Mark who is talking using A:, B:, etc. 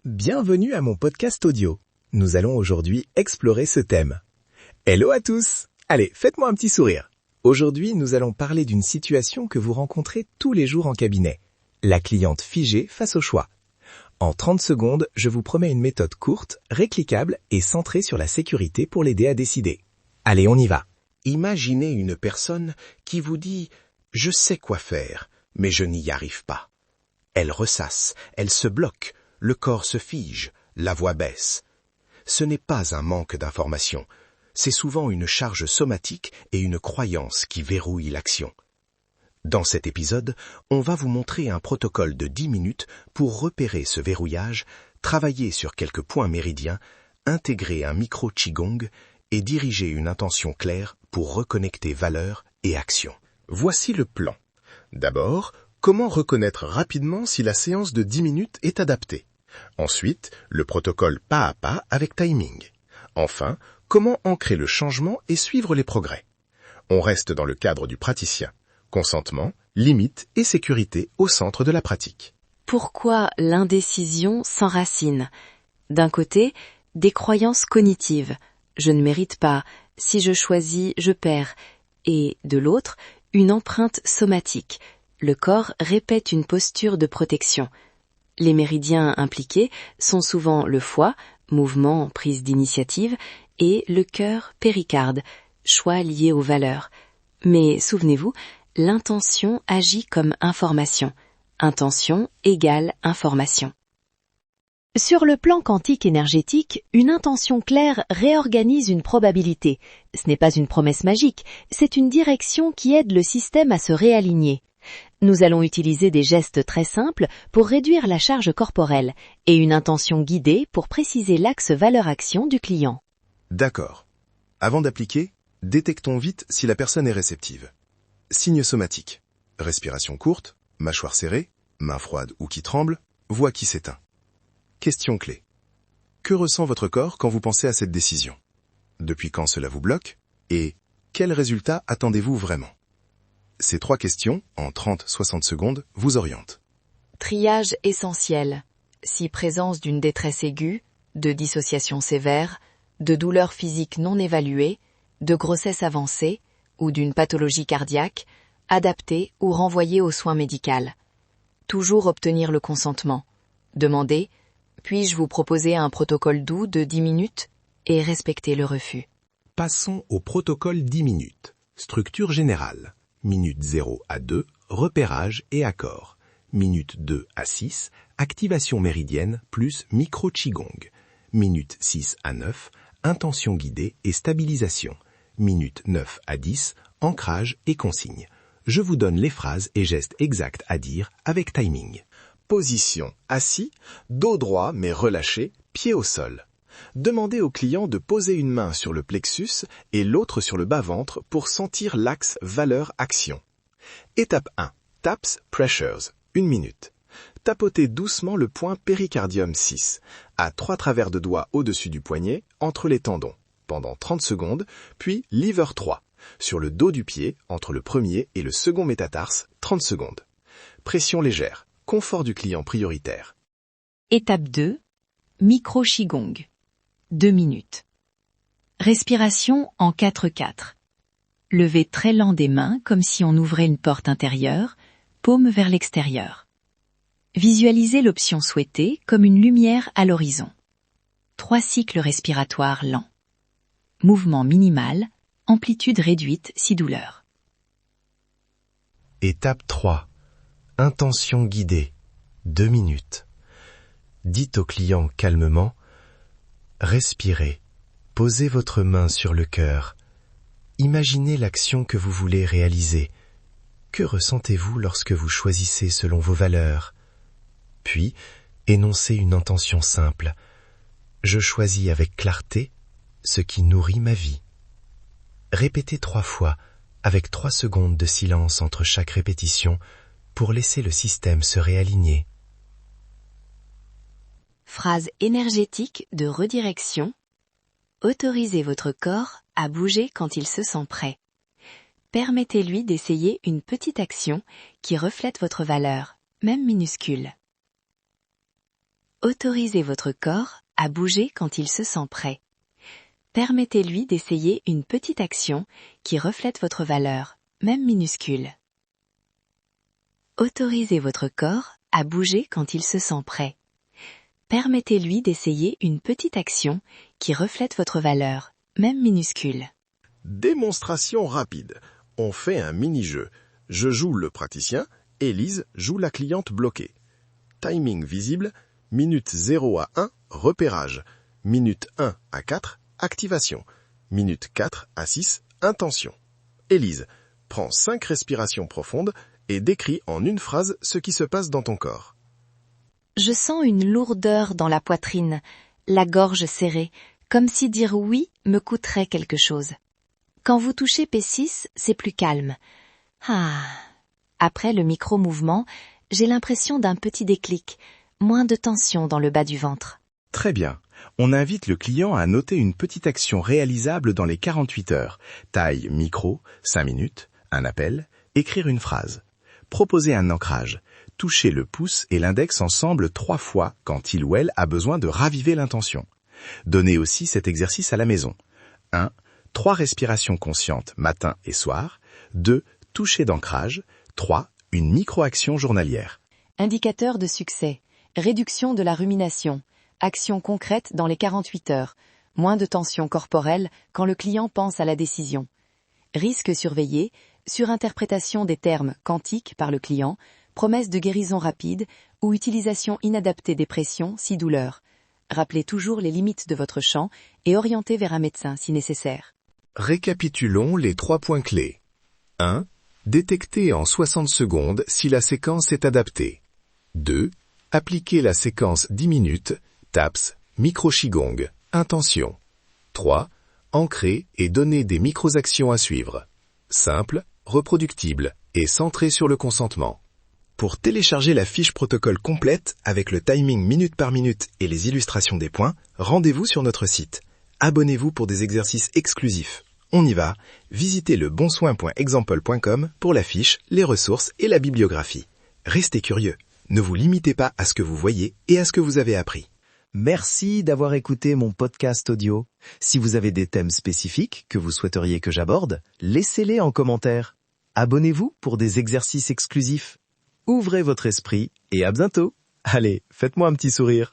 A: Bienvenue à mon podcast audio. Nous allons aujourd'hui explorer ce thème. Hello à tous! Allez, faites-moi un petit sourire. Aujourd'hui, nous allons parler d'une situation que vous rencontrez tous les jours en cabinet. La cliente figée face au choix. En 30 secondes, je vous promets une méthode courte, réclicable et centrée sur la sécurité pour l'aider à décider. Allez, on y va.
B: Imaginez une personne qui vous dit « Je sais quoi faire, mais je n'y arrive pas ». Elle ressasse, elle se bloque, le corps se fige, la voix baisse. Ce n'est pas un manque d'information, c'est souvent une charge somatique et une croyance qui verrouille l'action. Dans cet épisode, on va vous montrer un protocole de 10 minutes pour repérer ce verrouillage, travailler sur quelques points méridiens, intégrer un micro-qigong et diriger une intention claire pour reconnecter valeur et action. Voici le plan. D'abord, comment reconnaître rapidement si la séance de 10 minutes est adaptée. Ensuite, le protocole pas à pas avec timing. Enfin, comment ancrer le changement et suivre les progrès. On reste dans le cadre du praticien. Consentement, limites et sécurité au centre de la pratique.
C: Pourquoi l'indécision s'enracine? D'un côté, des croyances cognitives. Je ne mérite pas. Si je choisis, je perds. Et de l'autre, une empreinte somatique. Le corps répète une posture de protection. Les méridiens impliqués sont souvent le foie, mouvement, prise d'initiative, et le cœur, péricarde, choix lié aux valeurs. Mais souvenez-vous, l'intention agit comme information. Intention égale information.
D: Sur le plan quantique énergétique, une intention claire réorganise une probabilité. Ce n'est pas une promesse magique, c'est une direction qui aide le système à se réaligner. Nous allons utiliser des gestes très simples pour réduire la charge corporelle et une intention guidée pour préciser l'axe valeur-action du client.
E: D'accord. Avant d'appliquer, détectons vite si la personne est réceptive. Signes somatiques. Respiration courte, mâchoire serrée, main froide ou qui tremble, voix qui s'éteint. Question clé. Que ressent votre corps quand vous pensez à cette décision? Depuis quand cela vous bloque? Et quel résultat attendez-vous vraiment? Ces 3 questions, en 30-60 secondes, vous orientent.
C: Triage essentiel. Si présence d'une détresse aiguë, de dissociation sévère, de douleurs physiques non évaluées, de grossesse avancée ou d'une pathologie cardiaque, adapter ou renvoyer aux soins médicaux. Toujours obtenir le consentement. Demander « Puis-je vous proposer un protocole doux de 10 minutes ?» et respecter le refus.
B: Passons au protocole 10 minutes. Structure générale. Minute 0 à 2, repérage et accord. Minute 2 à 6, activation méridienne plus micro-qigong. Minute 6 à 9, intention guidée et stabilisation. Minute 9 à 10, ancrage et consigne. Je vous donne les phrases et gestes exacts à dire avec timing.
E: Position assis, dos droit mais relâché, pied au sol. Demandez au client de poser une main sur le plexus et l'autre sur le bas-ventre pour sentir l'axe valeur-action. Étape 1. Taps, pressures. 1 minute. Tapotez doucement le point péricardium 6, à 3 travers de doigts au-dessus du poignet, entre les tendons, pendant 30 secondes, puis lever 3, sur le dos du pied, entre le premier et le second métatarse, 30 secondes. Pression légère, confort du client prioritaire.
D: Étape 2. Micro-qigong. 2 minutes. Respiration en 4-4. Lever très lent des mains comme si on ouvrait une porte intérieure, paume vers l'extérieur. Visualisez l'option souhaitée comme une lumière à l'horizon. 3 cycles respiratoires lents. Mouvement minimal, amplitude réduite si douleur.
E: Étape 3. Intention guidée. 2 minutes. Dites au client calmement « Respirez, posez votre main sur le cœur. Imaginez l'action que vous voulez réaliser. Que ressentez-vous lorsque vous choisissez selon vos valeurs? Puis, énoncez une intention simple. Je choisis avec clarté ce qui nourrit ma vie. Répétez 3 fois, avec 3 secondes de silence entre chaque répétition, pour laisser le système se réaligner.
C: Phrase énergétique de redirection. Autorisez votre corps à bouger quand il se sent prêt. Permettez-lui d'essayer une petite action qui reflète votre valeur, même minuscule. Autorisez votre corps à bouger quand il se sent prêt. Permettez-lui d'essayer une petite action qui reflète votre valeur, même minuscule. Autorisez votre corps à bouger quand il se sent prêt. Permettez-lui d'essayer une petite action qui reflète votre valeur, même minuscule.
B: Démonstration rapide. On fait un mini-jeu. Je joue le praticien, Élise joue la cliente bloquée. Timing visible, minute 0 à 1, repérage. Minute 1 à 4, activation. Minute 4 à 6, intention. Élise, prends 5 respirations profondes et décris en une phrase ce qui se passe dans ton corps.
C: Je sens une lourdeur dans la poitrine, la gorge serrée, comme si dire oui me coûterait quelque chose. Quand vous touchez P6, c'est plus calme. Après le micro-mouvement, j'ai l'impression d'un petit déclic, moins de tension dans le bas du ventre.
A: Très bien. On invite le client à noter une petite action réalisable dans les 48 heures. Taille micro, 5 minutes, un appel, écrire une phrase. Proposer un ancrage. Toucher le pouce et l'index ensemble 3 fois quand il ou elle a besoin de raviver l'intention. Donnez aussi cet exercice à la maison. 1. 3 respirations conscientes matin et soir. 2. Toucher d'ancrage. 3. Une micro-action journalière.
C: Indicateur de succès. Réduction de la rumination. Action concrète dans les 48 heures. Moins de tension corporelle quand le client pense à la décision. Risque surveillé. Surinterprétation des termes quantiques par le client. Promesse de guérison rapide ou utilisation inadaptée des pressions si douleur. Rappelez toujours les limites de votre champ et orientez vers un médecin si nécessaire.
E: Récapitulons les 3 points clés. 1. Détecter en 60 secondes si la séquence est adaptée. 2. Appliquer la séquence 10 minutes, TAPS, micro-qigong, intention. 3. Ancrer et donner des micro-actions à suivre. Simple, reproductible et centré sur le consentement.
A: Pour télécharger la fiche protocole complète avec le timing minute par minute et les illustrations des points, rendez-vous sur notre site. Abonnez-vous pour des exercices exclusifs. On y va, visitez le bonsoin.example.com pour la fiche, les ressources et la bibliographie. Restez curieux, ne vous limitez pas à ce que vous voyez et à ce que vous avez appris.
F: Merci d'avoir écouté mon podcast audio. Si vous avez des thèmes spécifiques que vous souhaiteriez que j'aborde, laissez-les en commentaire. Abonnez-vous pour des exercices exclusifs. Ouvrez votre esprit et à bientôt. Allez, faites-moi un petit sourire.